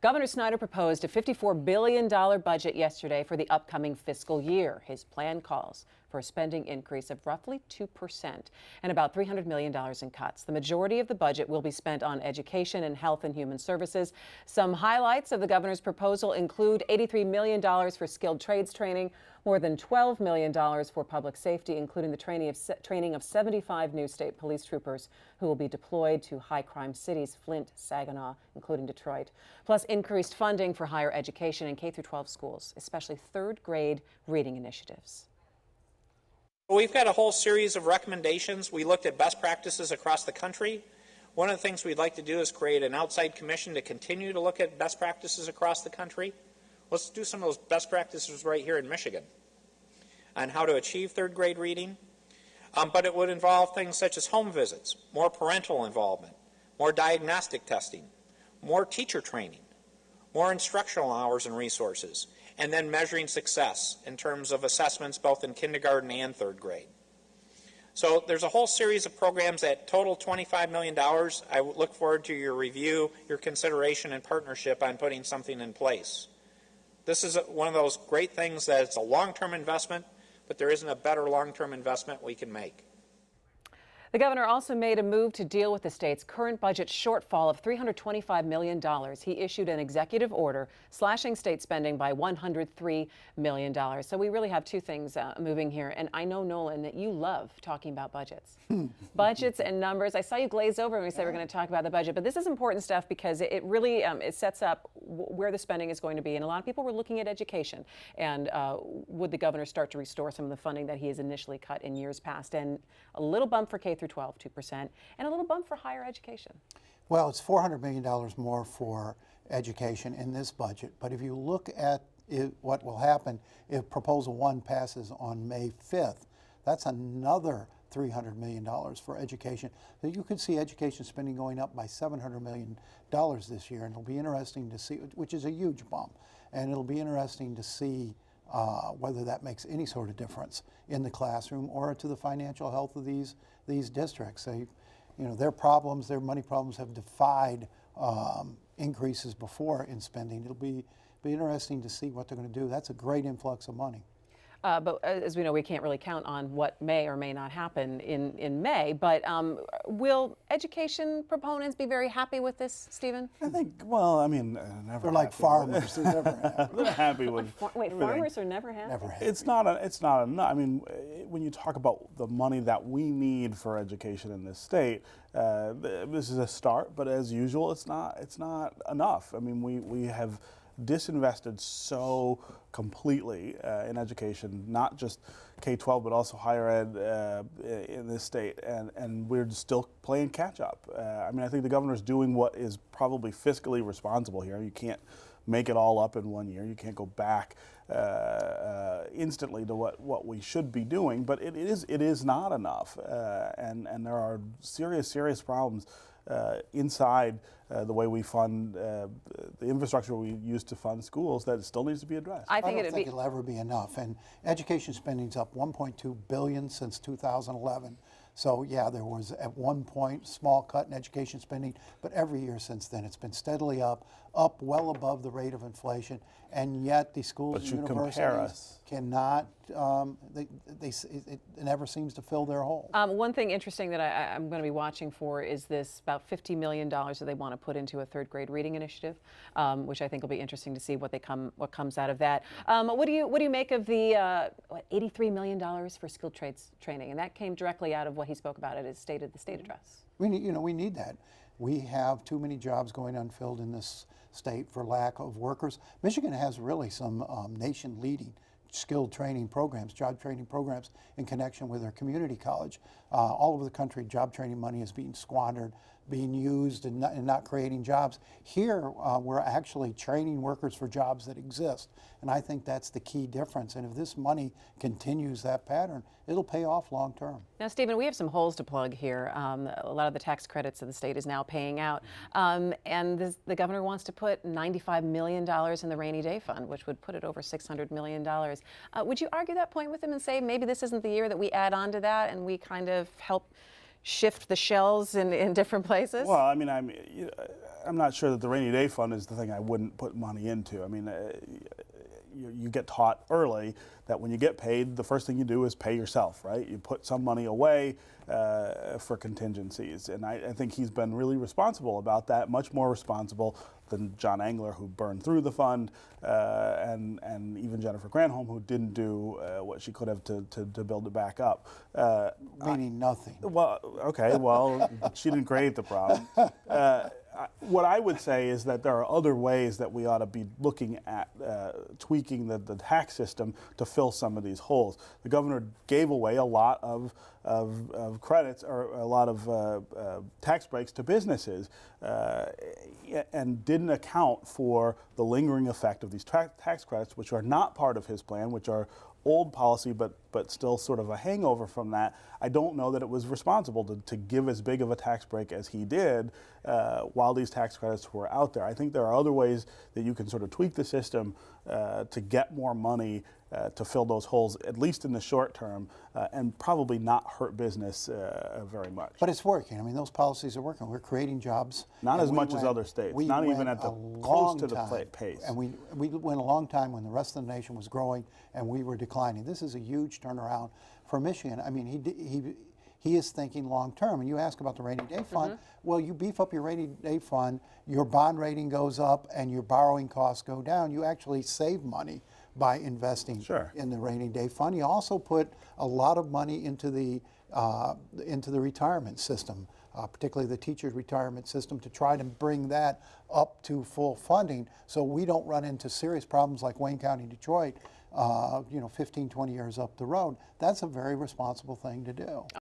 Governor Snyder proposed a $54 billion budget yesterday for the upcoming fiscal year. His plan calls for a spending increase of roughly 2% and about $300 million in cuts. The majority of the budget will be spent on education and health and human services. Some highlights of the governor's proposal include $83 million for skilled trades training, more than $12 million for public safety, including the training of 75 new state police troopers who will be deployed to high-crime cities, Flint, Saginaw, including Detroit, plus increased funding for higher education in K-12 schools, especially third-grade reading initiatives. We've got a whole series of recommendations. We looked at best practices across the country. One of the things we'd like to do is create an outside commission to continue to look at best practices across the country. Let's do some of those best practices right here in Michigan on how to achieve third-grade reading. But it would involve things such as home visits, more parental involvement, more diagnostic testing, more teacher training, more instructional hours and resources, and then measuring success in terms of assessments both in kindergarten and third grade. So there's a whole series of programs that total $25 million. I look forward to your review, your consideration, and partnership on putting something in place. This is one of those great things that it's a long-term investment, but there isn't a better long-term investment we can make. The governor also made a move to deal with the state's current budget shortfall of $325 million. He issued an executive order slashing state spending by $103 million. So we really have two things moving here. And I know, Nolan, that you love talking about budgets. Budgets and numbers. I saw you glaze over when we said we're going to talk about the budget. But this is important stuff because it really it sets up where the spending is going to be. And a lot of people were looking at education. And would the governor start to restore some of the funding that he has initially cut in years past? And a little bump for K through 12, 2%, and a little bump for higher education. Well, it's $400 million more for education in this budget. But if you look at what will happen if Proposal 1 passes on May 5th, that's another $300 million for education. So you could see education spending going up by $700 million this year, and it'll be interesting to see, which is a huge bump, and it'll be interesting to see whether that makes any sort of difference in the classroom or to the financial health of these districts. They, their problems, their money problems have defied increases before in spending. It'll be interesting to see what they're going to do. That's a great influx of money. But as we know, we can't really count on what may or may not happen in May. But will education proponents be very happy with this, Stephen? I think, well, I mean, never. They're like farmers. They're never happy. They're happy with. Wait, farmers are never happy? Never happy. It's not enough. I mean, when you talk about the money that we need for education in this state, this is a start. But as usual, it's not enough. I mean, we have disinvested so completely in education, not just K-12, but also higher ed in this state, and we're still playing catch up. I mean, I think the governor's doing what is probably fiscally responsible here. You can't make it all up in 1 year. You can't go back instantly to what we should be doing, but it is not enough, and there are serious problems inside the way we fund the infrastructure we use to fund schools that still needs to be addressed. I don't think it'll ever be enough. And education spending's up $1.2 billion since 2011. So yeah, there was at one point small cut in education spending, but every year since then it's been steadily up well above the rate of inflation, and yet the schools and universities cannot. It never seems to fill their hole. One thing interesting that I'm going to be watching for is this about $50 million that they want to put into a third grade reading initiative, which I think will be interesting to see what comes out of that. What do you make of the $83 million for skilled trades training? And that came directly out of what he spoke about at his State of the State address. We need that. We have too many jobs going unfilled in this state for lack of workers. Michigan has really some nation-leading skilled training programs, job training programs in connection with their community college. All over the country, job training money is being squandered, being used and not creating jobs. Here, we're actually training workers for jobs that exist. And I think that's the key difference. And if this money continues that pattern, it'll pay off long term. Now, Stephen, we have some holes to plug here. A lot of the tax credits that the state is now paying out. And the governor wants to put $95 million in the rainy day fund, which would put it over $600 million. Would you argue that point with him and say maybe this isn't the year that we add on to that and we kind of help shift the shells in different places? Well, I mean, I'm not sure that the rainy day fund is the thing I wouldn't put money into. I mean, you get taught early that when you get paid, the first thing you do is pay yourself, right? You put some money away for contingencies, and I think he's been really responsible about that, much more responsible than John Engler, who burned through the fund, and even Jennifer Granholm, who didn't do what she could have to build it back up. Meaning nothing. Well, okay, well, she didn't create the problem. What I would say is that there are other ways that we ought to be looking at tweaking the tax system to fill some of these holes. The governor gave away a lot of credits, or a lot of tax breaks to businesses, and didn't account for the lingering effect of these tax credits, which are not part of his plan, which are old policy, but still sort of a hangover from that. I don't know that it was responsible to give as big of a tax break as he did while these tax credits were out there. I think there are other ways that you can sort of tweak the system to get more money to fill those holes, at least in the short term, and probably not hurt business very much. But it's working. I mean, those policies are working. We're creating jobs. Not as much as other states, not even at the close to the pace. And we went a long time when the rest of the nation was growing and we were declining. This is a huge turnaround for Michigan. I mean, he is thinking long term. And you ask about the rainy day fund. Well, you beef up your rainy day fund, your bond rating goes up, and your borrowing costs go down. You actually save money by investing in the rainy day fund. You also put a lot of money into the retirement system, particularly the teachers' retirement system, to try to bring that up to full funding, so we don't run into serious problems like Wayne County, Detroit, 15, 20 years up the road. That's a very responsible thing to do.